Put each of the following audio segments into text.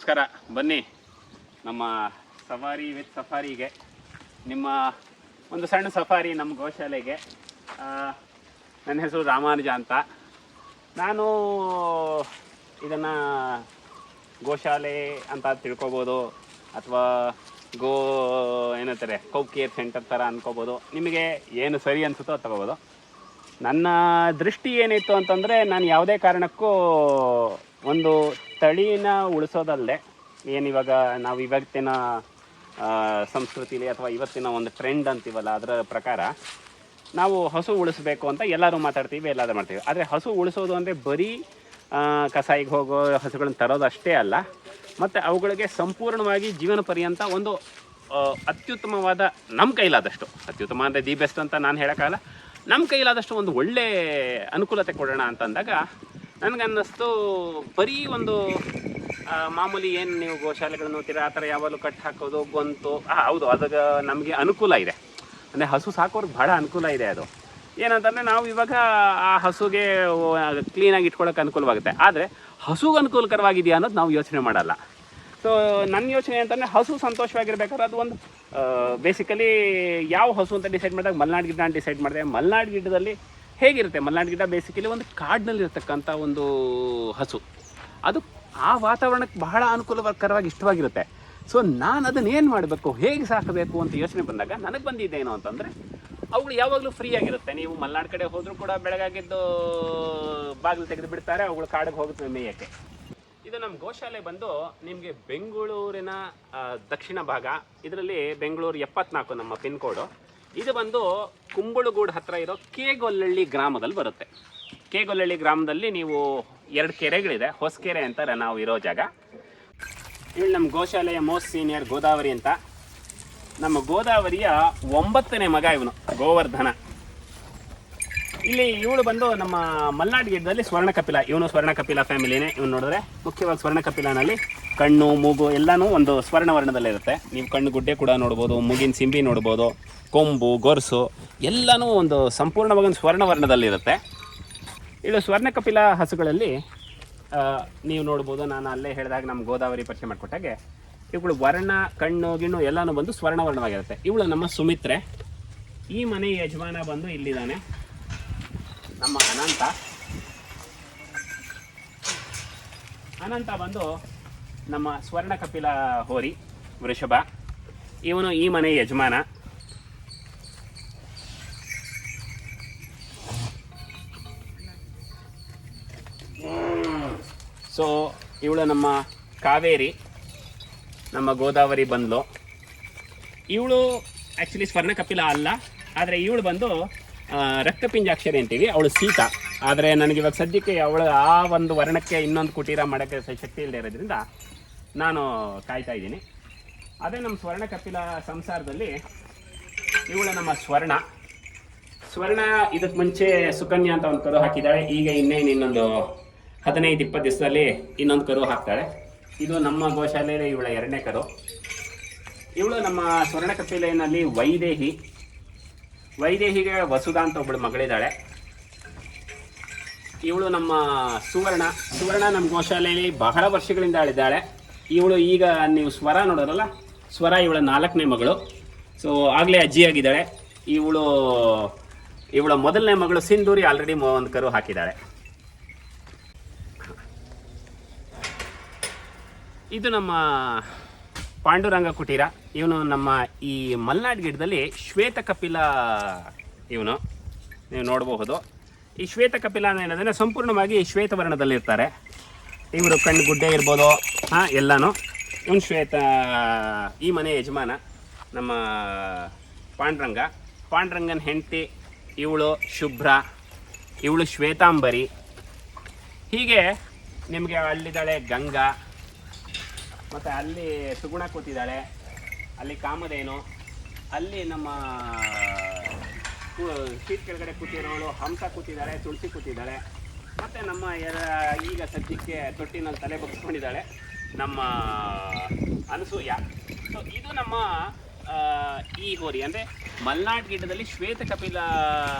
ನಮಸ್ಕಾರ. ಬನ್ನಿ ನಮ್ಮ ಸಫಾರಿ ವಿತ್ ಸಫಾರಿಗೆ, ನಿಮ್ಮ ಒಂದು ಸಣ್ಣ ಸಫಾರಿ ನಮ್ಮ ಗೋಶಾಲೆಗೆ. ನನ್ನ ಹೆಸರು ರಾಮಾನುಜ ಅಂತ. ನಾನು ಇದನ್ನು ಗೋಶಾಲೆ ಅಂತ ತಿಳ್ಕೊಬೋದು, ಅಥವಾ ಏನಂತಾರೆ ಕೌ ಕೇರ್ ಸೆಂಟರ್ ಥರ ಅನ್ಕೋಬೋದು. ನಿಮಗೆ ಏನು ಸರಿ ಅನಿಸುತ್ತೋ ಅದು ತಗೋಬೋದು. ನನ್ನ ದೃಷ್ಟಿ ಏನಿತ್ತು ಅಂತಂದರೆ, ನಾನು ಯಾವುದೇ ಕಾರಣಕ್ಕೂ ಒಂದು ತಳಿನ ಉಳಿಸೋದಲ್ಲದೆ, ಏನಿವಾಗ ನಾವು ಇವತ್ತಿನ ಸಂಸ್ಕೃತಿಲಿ ಅಥವಾ ಇವತ್ತಿನ ಒಂದು ಟ್ರೆಂಡ್ ಅಂತೀವಲ್ಲ, ಅದರ ಪ್ರಕಾರ ನಾವು ಹಸು ಉಳಿಸ್ಬೇಕು ಅಂತ ಎಲ್ಲರೂ ಮಾತಾಡ್ತೀವಿ, ಎಲ್ಲರೂ ಮಾಡ್ತೀವಿ. ಆದರೆ ಹಸು ಉಳಿಸೋದು ಅಂದರೆ ಬರೀ ಕಸಾಯಿಗೆ ಹೋಗೋ ಹಸುಗಳನ್ನ ತರೋದು ಅಷ್ಟೇ ಅಲ್ಲ, ಮತ್ತು ಅವುಗಳಿಗೆ ಸಂಪೂರ್ಣವಾಗಿ ಜೀವನ ಪರ್ಯಂತ ಒಂದು ಅತ್ಯುತ್ತಮವಾದ, ನಮ್ಮ ಕೈಲಾದಷ್ಟು, ಅತ್ಯುತ್ತಮ ಅಂದರೆ ದಿ ಬೆಸ್ಟ್ ಅಂತ ನಾನು ಹೇಳೋಕ್ಕಾಗಲ್ಲ, ನಮ್ಮ ಕೈಲಾದಷ್ಟು ಒಂದು ಒಳ್ಳೆ ಅನುಕೂಲತೆ ಕೊಡೋಣ ಅಂತಂದಾಗ ನನಗನ್ನಿಸ್ತು, ಬರೀ ಒಂದು ಮಾಮೂಲಿ ಏನು ನೀವು ಗೋಶಾಲೆಗಳನ್ನು ನೋಡ್ತೀರ ಆ ಥರ ಯಾವಾಗಲೂ ಕಟ್ ಹಾಕೋದು ಗೊಂತು, ಹೌದು, ಅದಕ್ಕೆ ನಮಗೆ ಅನುಕೂಲ ಇದೆ. ಅಂದರೆ ಹಸು ಸಾಕೋರ್ಗೆ ಭಾಳ ಅನುಕೂಲ ಇದೆ. ಅದು ಏನಂತಂದರೆ, ನಾವು ಇವಾಗ ಆ ಹಸುಗೆ ಕ್ಲೀನಾಗಿ ಇಟ್ಕೊಳ್ಳೋಕೆ ಅನುಕೂಲವಾಗುತ್ತೆ. ಆದರೆ ಹಸುಗೆ ಅನುಕೂಲಕರವಾಗಿದೆಯಾ ಅನ್ನೋದು ನಾವು ಯೋಚನೆ ಮಾಡಲ್ಲ. ಸೊ ನನ್ನ ಯೋಚನೆ ಅಂತಂದರೆ, ಹಸು ಸಂತೋಷವಾಗಿರ್ಬೇಕಾದ್ರೆ ಅದು ಒಂದು ಬೇಸಿಕಲಿ ಯಾವ ಹಸು ಅಂತ ಡಿಸೈಡ್ ಮಾಡಿದಾಗ ಮಲೆನಾಡು ಗಿಡ್ಡ ಅಂತ ಡಿಸೈಡ್ ಮಾಡಿದೆ. ಮಲೆನಾಡು ಗಿಡ್ಡದಲ್ಲಿ ಹೇಗಿರುತ್ತೆ, ಮಲೆನಾಡು ಗಿಡ್ಡ ಬೇಸಿಕಲಿ ಒಂದು ಕಾಡಿನಲ್ಲಿರ್ತಕ್ಕಂಥ ಒಂದು ಹಸು. ಅದು ಆ ವಾತಾವರಣಕ್ಕೆ ಬಹಳ ಅನುಕೂಲಕರವಾಗಿ ಇಷ್ಟವಾಗಿರುತ್ತೆ. ಸೊ ನಾನು ಅದನ್ನು ಏನು ಮಾಡಬೇಕು, ಹೇಗೆ ಸಾಕಬೇಕು ಅಂತ ಯೋಚನೆ ಬಂದಾಗ ನನಗೆ ಬಂದಿದ್ದೇನು ಅಂತಂದರೆ, ಅವುಗಳು ಯಾವಾಗಲೂ ಫ್ರೀ ಆಗಿರುತ್ತೆ. ನೀವು ಮಲೆನಾಡು ಕಡೆ ಹೋದರೂ ಕೂಡ ಬೆಳಗಾಗಿದ್ದು ಬಾಗಿಲು ತೆಗೆದು ಬಿಡ್ತಾರೆ, ಅವುಗಳು ಕಾಡಿಗೆ ಹೋಗುತ್ತವೆ ಮೇಯಕ್ಕೆ. ಇದು ನಮ್ಮ ಗೋಶಾಲೆ ಬಂದು ನಿಮಗೆ ಬೆಂಗಳೂರಿನ ದಕ್ಷಿಣ ಭಾಗ. ಇದರಲ್ಲಿ ಬೆಂಗಳೂರು 74 ನಮ್ಮ ಪಿನ್ ಕೋಡು. ಇದು ಬಂದು ಕುಂಬಳಗೂಡು ಹತ್ತಿರ ಇರೋ ಕೇಗೊಲ್ಲಳ್ಳಿ ಗ್ರಾಮದಲ್ಲಿ ಬರುತ್ತೆ. ಕೇಗೊಲ್ಲಳ್ಳಿ ಗ್ರಾಮದಲ್ಲಿ ನೀವು 2 ಕೆರೆಗಳಿದೆ. ಹೊಸಕೆರೆ ಅಂತಾರೆ ನಾವು ಇರೋ ಜಾಗ. ಇಲ್ಲಿ ನಮ್ಮ ಗೋಶಾಲೆಯ ಮೋಸ್ಟ್ ಸೀನಿಯರ್ ಗೋದಾವರಿ ಅಂತ. ನಮ್ಮ ಗೋದಾವರಿಯ 9ನೇ ಮಗ ಇವನು, ಗೋವರ್ಧನ. ಇಲ್ಲಿ ಇವಳು ಬಂದು ನಮ್ಮ ಮಲೆನಾಡು ಗಿಡ್ಡದಲ್ಲಿ ಸ್ವರ್ಣ ಕಪಿಲ. ಇವನು ಸ್ವರ್ಣ ಕಪಿಲ ಫ್ಯಾಮಿಲಿನೇ. ಇವನು ನೋಡಿದ್ರೆ ಮುಖ್ಯವಾಗಿ ಸ್ವರ್ಣ ಕಪಿಲನಲ್ಲಿ ಕಣ್ಣು ಮೂಗು ಎಲ್ಲನೂ ಒಂದು ಸ್ವರ್ಣವರ್ಣದಲ್ಲಿರುತ್ತೆ. ನೀವು ಕಣ್ಣು ಗುಡ್ಡೆ ಕೂಡ ನೋಡ್ಬೋದು, ಮೂಗಿನ ಸಿಂಬಿ ನೋಡ್ಬೋದು, ಕೊಂಬು ಗೊರಸು ಎಲ್ಲನೂ ಒಂದು ಸಂಪೂರ್ಣವಾಗಿ ಒಂದು ಸ್ವರ್ಣವರ್ಣದಲ್ಲಿರುತ್ತೆ. ಇದು ಸ್ವರ್ಣ ಕಪಿಲ ಹಸುಗಳಲ್ಲಿ ನೀವು ನೋಡ್ಬೋದು. ನಾನು ಅಲ್ಲೇ ಹೇಳಿದಾಗ ನಮ್ಮ ಗೋದಾವರಿ ಪರಿಚಯ ಮಾಡಿಕೊಟ್ಟಾಗೆ, ಇವುಗಳು ವರ್ಣ ಕಣ್ಣು ಗಿಣ್ಣು ಎಲ್ಲನೂ ಬಂದು ಸ್ವರ್ಣವರ್ಣವಾಗಿರುತ್ತೆ. ಇವಳು ನಮ್ಮ ಸುಮಿತ್ರೆ. ಈ ಮನೆ ಯಜಮಾನ ಬಂದು ಇಲ್ಲಿದ್ದಾನೆ, ನಮ್ಮ ಅನಂತ ಬಂದು ನಮ್ಮ ಸ್ವರ್ಣ ಕಪಿಲ ಹೋರಿ ವೃಷಭ. ಇವನು ಈ ಮನೆ ಯಜಮಾನ. ಸೊ ಇವಳು ನಮ್ಮ ಕಾವೇರಿ, ನಮ್ಮ ಗೋದಾವರಿ ಬಂದ್ಲು. ಇವಳು ಆ್ಯಕ್ಚುಲಿ ಸ್ವರ್ಣ ಕಪಿಲ ಅಲ್ಲ, ಆದರೆ ಇವಳು ಬಂದು ರಕ್ತಪಿಂಜಾಕ್ಷರಿ ಅಂತೀವಿ. ಅವಳು ಸೀತಾ. ಆದರೆ ನನಗಿವಾಗ ಸದ್ಯಕ್ಕೆ ಅವಳು ಆ ಒಂದು ವರ್ಣಕ್ಕೆ ಇನ್ನೊಂದು ಕುಟೀರ ಮಾಡೋಕ್ಕೆ ಶಕ್ತಿ ಇಲ್ಲದೆ ಇರೋದ್ರಿಂದ ನಾನು ಕಾಯ್ತಾ ಇದ್ದೀನಿ. ಅದೇ ನಮ್ಮ ಸ್ವರ್ಣ ಕಪಿಲ ಸಂಸಾರದಲ್ಲಿ ಇವಳು ನಮ್ಮ ಸ್ವರ್ಣ. ಇದಕ್ಕೆ ಮುಂಚೆ ಸುಕನ್ಯಾ ಅಂತ ಒಂದು ಕರು ಹಾಕಿದ್ದಾಳೆ. ಈಗ ಇನ್ನೊಂದು 15-20 ದಿವಸದಲ್ಲಿ ಇನ್ನೊಂದು ಕರು ಹಾಕ್ತಾಳೆ. ಇದು ನಮ್ಮ ಗೋಶಾಲೆಯಲ್ಲಿ ಇವಳ 2ನೇ ಕರು. ಇವಳು ನಮ್ಮ ಸ್ವರ್ಣ ಕಪಿಲೆಯಲ್ಲಿ ವೈದೇಹಿಗೆ ವಸುಧಾ ಅಂತ ಒಬ್ಬಳು ಮಗಳಿದ್ದಾಳೆ. ಇವಳು ನಮ್ಮ ಸುವರ್ಣ ನಮ್ಮ ಗೋಶಾಲೆಯಲ್ಲಿ ಬಹಳ ವರ್ಷಗಳಿಂದ ಆಳಿದ್ದಾಳೆ. ಇವಳು ಈಗ ನೀವು ಸ್ವರ ನೋಡೋರಲ್ಲ, ಸ್ವರ ಇವಳ 4ನೇ ಮಗಳು. ಸೊ ಆಗಲೇ ಅಜ್ಜಿಯಾಗಿದ್ದಾಳೆ. ಇವಳ ಮೊದಲನೇ ಮಗಳು ಸಿಂಧೂರಿ ಆಲ್ರೆಡಿ ಒಂದು ಕರು ಹಾಕಿದ್ದಾಳೆ. ಇದು ನಮ್ಮ ಪಾಂಡುರಂಗ ಕುಟೀರ. ಇವನು ನಮ್ಮ ಈ ಮಲೆನಾಡು ಗಿಡದಲ್ಲಿ ಶ್ವೇತ ಕಪಿಲ. ಇವನು ನೀವು ನೋಡಬಹುದು. ಈ ಶ್ವೇತ ಕಪಿಲ ಏನಂದರೆ ಸಂಪೂರ್ಣವಾಗಿ ಶ್ವೇತವರ್ಣದಲ್ಲಿರ್ತಾರೆ. ಇವರು ಕಣ್ಣು ಗುಡ್ಡೆ ಇರ್ಬೋದು, ಎಲ್ಲನೂ. ಇವನು ಈ ಮನೆ ಯಜಮಾನ ನಮ್ಮ ಪಾಂಡುರಂಗನ ಹೆಂಡತಿ ಇವಳು ಶುಭ್ರ, ಇವಳು ಶ್ವೇತಾಂಬರಿ. ಹೀಗೆ ನಿಮಗೆ ಅಲ್ಲಿದ್ದಾಳೆ ಗಂಗಾ, ಮತ್ತು ಅಲ್ಲಿ ಸುಗುಣ ಕೂತಿದ್ದಾಳೆ, ಅಲ್ಲಿ ಕಾಮಧೇನು, ಅಲ್ಲಿ ನಮ್ಮ ಸೀಟ್ ಕೆಳಗಡೆ ಕೂತಿರೋಳು ಹಂಸ ಕೂತಿದ್ದಾಳೆ, ತುಳಸಿ ಕೂತಿದ್ದಾಳೆ, ಮತ್ತು ನಮ್ಮ ಈಗ ಸದ್ಯಕ್ಕೆ ತೊಟ್ಟಿನಲ್ಲಿ ತಲೆ ಬಗ್ಸ್ಕೊಂಡಿದ್ದಾಳೆ ನಮ್ಮ ಅನಸೂಯ. ಸೊ ಇದು ನಮ್ಮ ಈ ಹೋರಿ ಅಂದರೆ ಮಲೆನಾಡು ಗಿಡ್ಡದಲ್ಲಿ ಶ್ವೇತ ಕಪಿಲ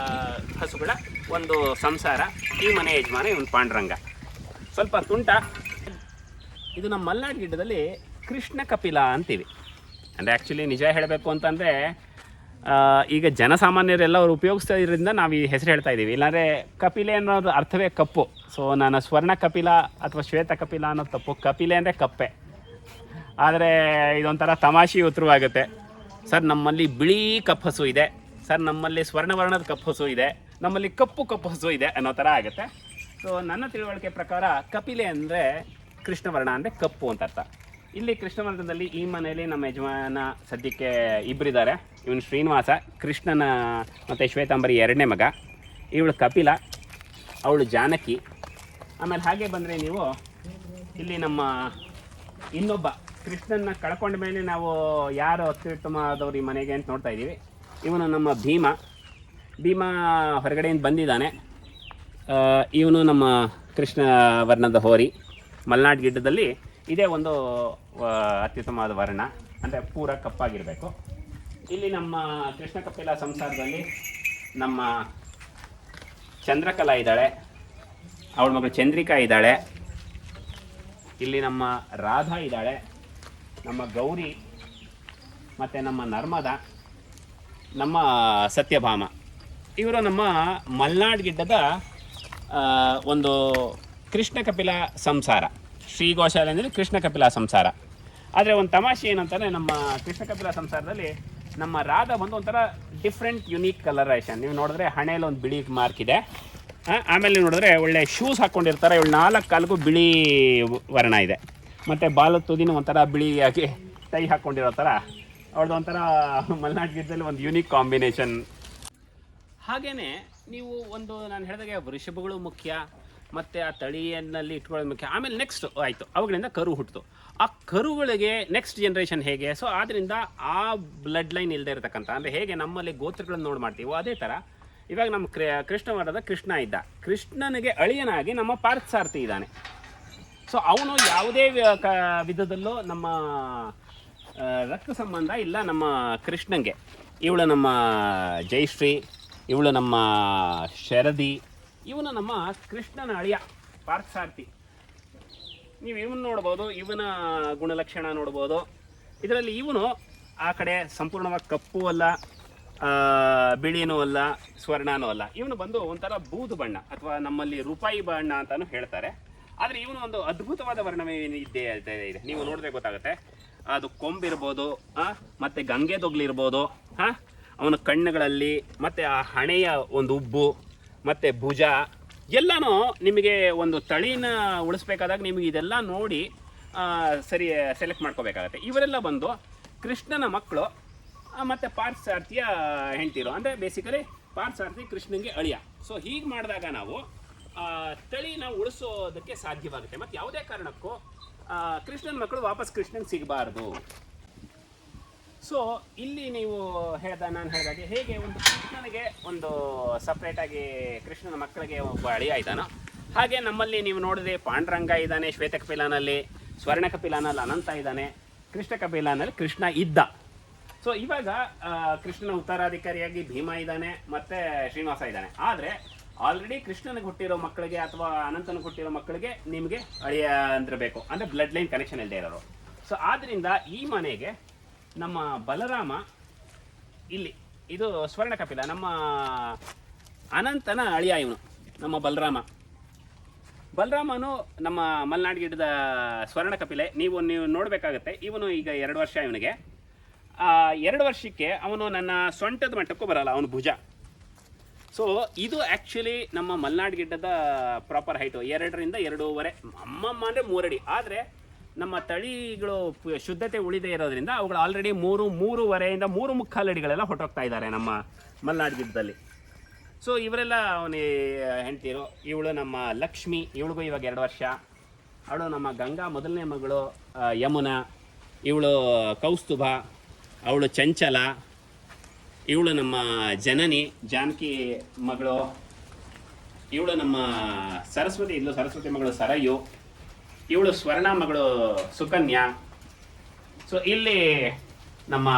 ಹಸುಗಳ ಒಂದು ಸಂಸಾರ. ಈ ಮನೆ ಯಜಮಾನ ಇವನು ಪಾಂಡುರಂಗ. ಸ್ವಲ್ಪ ತುಂಟ, ಇದು ನಮ್ಮ ಮಲೆನಾಡು ಗಿಡ್ಡದಲ್ಲಿ ಕೃಷ್ಣ ಕಪಿಲ ಅಂತೀವಿ. ಅಂದರೆ ಆ್ಯಕ್ಚುಲಿ ನಿಜ ಹೇಳಬೇಕು ಅಂತಂದರೆ ಈಗ ಜನಸಾಮಾನ್ಯರೆಲ್ಲ ಅವ್ರು ಉಪಯೋಗಿಸ್ತಾ ಇರೋದ್ರಿಂದ ನಾವು ಈ ಹೆಸರು ಹೇಳ್ತಾ ಇದ್ದೀವಿ. ಇಲ್ಲಾಂದರೆ ಕಪಿಲೆ ಅನ್ನೋದು ಅರ್ಥವೇ ಕಪ್ಪು. ಸೊ ನಾನು ಸ್ವರ್ಣ ಕಪಿಲ ಅಥವಾ ಶ್ವೇತ ಕಪಿಲ ಅನ್ನೋದು ತಪ್ಪು. ಕಪಿಲೆ ಅಂದರೆ ಕಪ್ಪೆ. ಆದರೆ ಇದೊಂಥರ ತಮಾಷೆ ಉತ್ತರವಾಗುತ್ತೆ. ಸರ್ ನಮ್ಮಲ್ಲಿ ಬಿಳಿ ಕಪ್ಪು ಹಸು ಇದೆ, ಸರ್ ನಮ್ಮಲ್ಲಿ ಸ್ವರ್ಣವರ್ಣದ ಕಪ್ಪು ಹಸು ಇದೆ, ನಮ್ಮಲ್ಲಿ ಕಪ್ಪು ಹಸು ಇದೆ ಅನ್ನೋ ಥರ ಆಗುತ್ತೆ. ಸೊ ನನ್ನ ತಿಳುವಳಿಕೆ ಪ್ರಕಾರ ಕಪಿಲೆ ಅಂದರೆ ಕೃಷ್ಣವರ್ಣ ಅಂದರೆ ಕಪ್ಪು ಅಂತ ಅರ್ಥ. ಇಲ್ಲಿ ಕೃಷ್ಣವರ್ಣದಲ್ಲಿ ಈ ಮನೆಯಲ್ಲಿ ನಮ್ಮ ಯಜಮಾನ ಸದ್ಯಕ್ಕೆ ಇಬ್ಬರಿದ್ದಾರೆ. ಇವನು ಶ್ರೀನಿವಾಸ, ಕೃಷ್ಣನ ಮತ್ತು ಶ್ವೇತಾಂಬರಿ ಎರಡನೇ ಮಗ. ಇವಳು ಕಪಿಲ, ಅವಳು ಜಾನಕಿ. ಆಮೇಲೆ ಹಾಗೆ ಬಂದರೆ ನೀವು ಇಲ್ಲಿ ನಮ್ಮ ಇನ್ನೊಬ್ಬ ಕೃಷ್ಣನ ಕಳ್ಕೊಂಡ ಮೇಲೆ ನಾವು ಯಾರು ಅತ್ಯುತ್ತಮವಾದವ್ರು ಈ ಮನೆಗೆ ಅಂತ ನೋಡ್ತಾ ಇದ್ದೀವಿ. ಇವನು ನಮ್ಮ ಭೀಮ ಹೊರಗಡೆಯಿಂದ ಬಂದಿದ್ದಾನೆ. ಇವನು ನಮ್ಮ ಕೃಷ್ಣ ವರ್ಣದ ಹೋರಿ. ಮಲೆನಾಡು ಗಿಡ್ಡದಲ್ಲಿ ಇದೇ ಒಂದು ಅತ್ಯುತ್ತಮವಾದ ವರ್ಣ, ಅಂದರೆ ಪೂರ ಕಪ್ಪಾಗಿರಬೇಕು. ಇಲ್ಲಿ ನಮ್ಮ ಕೃಷ್ಣ ಕಪಿಲ ಸಂಸಾರದಲ್ಲಿ ನಮ್ಮ ಚಂದ್ರಕಲಾ ಇದ್ದಾಳೆ, ಅವಳ ಮಗಳು ಚಂದ್ರಿಕಾ ಇದ್ದಾಳೆ. ಇಲ್ಲಿ ನಮ್ಮ ರಾಧಾ ಇದ್ದಾಳೆ, ನಮ್ಮ ಗೌರಿ, ಮತ್ತು ನಮ್ಮ ನರ್ಮದಾ, ನಮ್ಮ ಸತ್ಯಭಾಮ. ಇವರು ನಮ್ಮ ಮಲೆನಾಡು ಗಿಡ್ಡದ ಒಂದು ಕೃಷ್ಣ ಕಪಿಲ ಸಂಸಾರ. ಶ್ರೀ ಗೋಶಾಲೆ ಅಂದರೆ ಕೃಷ್ಣ ಕಪಿಲ ಸಂಸಾರ. ಆದರೆ ಒಂದು ತಮಾಷೆ ಏನಂತಂದರೆ ನಮ್ಮ ಕೃಷ್ಣ ಕಪಿಲ ಸಂಸಾರದಲ್ಲಿ ನಮ್ಮ ರಾಧಾ ಬಂದು ಒಂಥರ ಡಿಫ್ರೆಂಟ್ ಯುನೀಕ್ ಕಲರೇಷನ್. ನೀವು ನೋಡಿದ್ರೆ ಹಣೆಯಲ್ಲಿ ಒಂದು ಬಿಳಿ ಮಾರ್ಕ್ ಇದೆ. ಆಮೇಲೆ ನೋಡಿದ್ರೆ ಒಳ್ಳೆ ಶೂಸ್ ಹಾಕ್ಕೊಂಡಿರ್ತಾರೆ. ಇವಳು 4 ಕಾಲಿಗೂ ಬಿಳಿ ವರ್ಣ ಇದೆ. ಮತ್ತು ಬಾಲದ ತುದಿನೂ ಒಂಥರ ಬಿಳಿಯಾಗಿ ಟೈ ಹಾಕ್ಕೊಂಡಿರೋ ಥರ ಅವಳದು ಒಂಥರ ಮಲೆನಾಡು ಗಿಡ್ಡದಲ್ಲಿ ಒಂದು ಯುನೀಕ್ ಕಾಂಬಿನೇಷನ್. ಹಾಗೆಯೇ ನೀವು ಒಂದು ನಾನು ಹೇಳಿದಾಗೆ ವೃಷಭಗಳು ಮುಖ್ಯ, ಮತ್ತು ಆ ತಳಿಯಲ್ಲಿ ಇಟ್ಕೊಳ್ಳೋದು ಮುಖ್ಯ. ಆಮೇಲೆ ನೆಕ್ಸ್ಟ್ ಆಯಿತು, ಅವುಗಳಿಂದ ಕರು ಹುಟ್ಟಿತು. ಆ ಕರುಗಳಿಗೆ ನೆಕ್ಸ್ಟ್ ಜನ್ರೇಷನ್ ಹೇಗೆ? ಸೊ ಆದ್ದರಿಂದ ಆ ಬ್ಲಡ್ ಲೈನ್ ಇಲ್ಲದೆ ಇರತಕ್ಕಂಥ, ಅಂದರೆ ಹೇಗೆ ನಮ್ಮಲ್ಲಿ ಗೋತ್ರಗಳನ್ನು ನೋಡಿ ಮಾಡ್ತೀವೋ ಅದೇ ಥರ ಇವಾಗ ನಮ್ಮ ಕೃಷ್ಣವರದ ಕೃಷ್ಣ ಇದ್ದ. ಕೃಷ್ಣನಿಗೆ ಅಳಿಯನಾಗಿ ನಮ್ಮ ಪಾರ್ಥಸಾರಥಿ ಇದ್ದಾನೆ. ಸೊ ಅವನು ಯಾವುದೇ ವಿಧದಲ್ಲೂ ನಮ್ಮ ರಕ್ತ ಸಂಬಂಧ ಇಲ್ಲ ನಮ್ಮ ಕೃಷ್ಣಂಗೆ. ಇವಳು ನಮ್ಮ ಜಯಶ್ರೀ, ಇವಳು ನಮ್ಮ ಶರದಿ, ಇವನು ನಮ್ಮ ಕೃಷ್ಣನ ಅಳಿಯ ಪಾರ್ಥಸಾರಥಿ. ನೀವು ಇವನು ನೋಡ್ಬೋದು, ಇವನ ಗುಣಲಕ್ಷಣ ನೋಡ್ಬೋದು. ಇದರಲ್ಲಿ ಇವನು ಆ ಕಡೆ ಸಂಪೂರ್ಣವಾಗಿ ಕಪ್ಪು ಅಲ್ಲ, ಬಿಳಿನೂ ಅಲ್ಲ, ಸ್ವರ್ಣನೂ ಅಲ್ಲ. ಇವನು ಬಂದು ಒಂಥರ ಬೂದು ಬಣ್ಣ ಅಥವಾ ನಮ್ಮಲ್ಲಿ ರೂಪಾಯಿ ಬಣ್ಣ ಅಂತಾನು ಹೇಳ್ತಾರೆ. ಆದರೆ ಇವನು ಒಂದು ಅದ್ಭುತವಾದ ವರ್ಣವೇ ಇದೆ. ನೀವು ನೋಡಿದ್ರೆ ಗೊತ್ತಾಗುತ್ತೆ. ಅದು ಕೊಂಬಿರ್ಬೋದು, ಮತ್ತು ಗಂಗೆ ದೊಗ್ಲಿರ್ಬೋದು, ಅವನ ಕಣ್ಣುಗಳಲ್ಲಿ, ಮತ್ತು ಆ ಹಣೆಯ ಒಂದು ಉಬ್ಬು, ಮತ್ತು ಭುಜ ಎಲ್ಲನೂ ನಿಮಗೆ ಒಂದು ತಳಿನ ಉಳಿಸ್ಬೇಕಾದಾಗ ನಿಮಗೆ ಇದೆಲ್ಲ ನೋಡಿ ಸರಿ ಸೆಲೆಕ್ಟ್ ಮಾಡ್ಕೋಬೇಕಾಗತ್ತೆ. ಇವರೆಲ್ಲ ಬಂದು ಕೃಷ್ಣನ ಮಕ್ಕಳು ಮತ್ತು ಪಾರ್ಥಸಾರಥಿಯ ಹೆಂಡ್ತಿರು. ಅಂದರೆ ಬೇಸಿಕಲಿ ಪಾರ್ಥಸಾರಥಿ ಕೃಷ್ಣನಿಗೆ ಅಳಿಯ. ಸೊ ಹೀಗೆ ಮಾಡಿದಾಗ ನಾವು ತಳಿನ ಉಳಿಸೋದಕ್ಕೆ ಸಾಧ್ಯವಾಗುತ್ತೆ. ಮತ್ತು ಯಾವುದೇ ಕಾರಣಕ್ಕೂ ಕೃಷ್ಣನ ಮಕ್ಕಳು ವಾಪಸ್ ಕೃಷ್ಣನಿಗೆ ಸಿಗಬಾರ್ದು. ಸೊ ಇಲ್ಲಿ ನೀವು ನಾನು ಹೇಳಿದಾಗೆ ಹೇಗೆ ಒಂದು ಕೃಷ್ಣನಿಗೆ ಒಂದು ಸಪ್ರೇಟಾಗಿ ಕೃಷ್ಣನ ಮಕ್ಕಳಿಗೆ ಒಬ್ಬ ಅಳಿಯ ಇದ್ದಾನೋ, ಹಾಗೆ ನಮ್ಮಲ್ಲಿ ನೀವು ನೋಡಿದ್ರೆ ಪಾಂಡುರಂಗ ಇದ್ದಾನೆ ಶ್ವೇತ ಕಪಿಲನಲ್ಲಿ, ಸ್ವರ್ಣ ಕಪಿಲನಲ್ಲಿ ಅನಂತ ಇದ್ದಾನೆ, ಕೃಷ್ಣ ಕಪಿಲನಲ್ಲಿ ಕೃಷ್ಣ ಇದ್ದ. ಸೊ ಇವಾಗ ಕೃಷ್ಣನ ಉತ್ತರಾಧಿಕಾರಿಯಾಗಿ ಭೀಮ ಇದ್ದಾನೆ ಮತ್ತು ಶ್ರೀನಿವಾಸ ಇದ್ದಾನೆ. ಆದರೆ ಆಲ್ರೆಡಿ ಕೃಷ್ಣನಿಗೆ ಹುಟ್ಟಿರೋ ಮಕ್ಕಳಿಗೆ ಅಥವಾ ಅನಂತನಿಗೆ ಹುಟ್ಟಿರೋ ಮಕ್ಕಳಿಗೆ ನಿಮಗೆ ಅಳಿಯ ಅಂದಿರಬೇಕು, ಅಂದರೆ ಬ್ಲಡ್ ಲೈನ್ ಕನೆಕ್ಷನ್ ಇಲ್ಲದೆ ಇರೋರು. ಸೊ ಆದ್ದರಿಂದ ಈ ಮನೆಗೆ ನಮ್ಮ ಬಲರಾಮ ಇಲ್ಲಿ, ಇದು ಸ್ವರ್ಣ ಕಪಿಲ, ನಮ್ಮ ಅನಂತನ ಅಳಿಯ ಇವನು ನಮ್ಮ ಬಲರಾಮನು ನಮ್ಮ ಮಲೆನಾಡು ಗಿಡ್ಡದ ಸ್ವರ್ಣ ಕಪಿಲೆ. ನೀವು ನೋಡಬೇಕಾಗತ್ತೆ. ಇವನು ಈಗ 2 ವರ್ಷ. ಇವನಿಗೆ 2 ವರ್ಷಕ್ಕೆ ಅವನು ನನ್ನ ಸೊಂಟದ ಮಟ್ಟಕ್ಕೂ ಬರಲ್ಲ, ಅವನು ಭುಜ. ಸೊ ಇದು ಆ್ಯಕ್ಚುಲಿ ನಮ್ಮ ಮಲೆನಾಡು ಗಿಡ್ಡದ ಪ್ರಾಪರ್ ಹೈಟು 2 ರಿಂದ 2.5, ಅಮ್ಮಮ್ಮ ಅಂದರೆ 3 ಅಡಿ. ಆದರೆ ನಮ್ಮ ತಳಿಗಳು ಶುದ್ಧತೆ ಉಳಿದೇ ಇರೋದ್ರಿಂದ ಅವುಗಳು ಆಲ್ರೆಡಿ 3.5 ರಿಂದ 3.25 ಅಡಿಗಳೆಲ್ಲ ಹೊಟ್ಟೋಗ್ತಾ ಇದ್ದಾರೆ ನಮ್ಮ ಮಲೆನಾಡು ಗಿಡ್ಡದಲ್ಲಿ. ಸೊ ಇವರೆಲ್ಲ ಅವನೇ ಹೆಂಡ್ತಿರು. ಇವಳು ನಮ್ಮ ಲಕ್ಷ್ಮಿ, ಇವಳಿಗೂ ಇವಾಗ 2 ವರ್ಷ. ಅವಳು ನಮ್ಮ ಗಂಗಾ ಮೊದಲನೇ ಮಗಳು ಯಮುನಾ, ಇವಳು ಕೌಸ್ತುಭ, ಅವಳು ಚಂಚಲ, ಇವಳು ನಮ್ಮ ಜನನಿ ಜಾನಕಿ ಮಗಳು, ಇವಳು ನಮ್ಮ ಸರಸ್ವತಿ, ಇದ್ಲು ಸರಸ್ವತಿ ಮಗಳು ಸರಯು, ಇವಳು ಸ್ವರ್ಣ ಮಗಳು ಸುಕನ್ಯಾ. ಸೊ ಇಲ್ಲಿ ನಮ್ಮ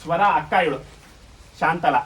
ಸ್ವರ ಅಕ್ಕ ಇವಳು ಶಾಂತಲಾ.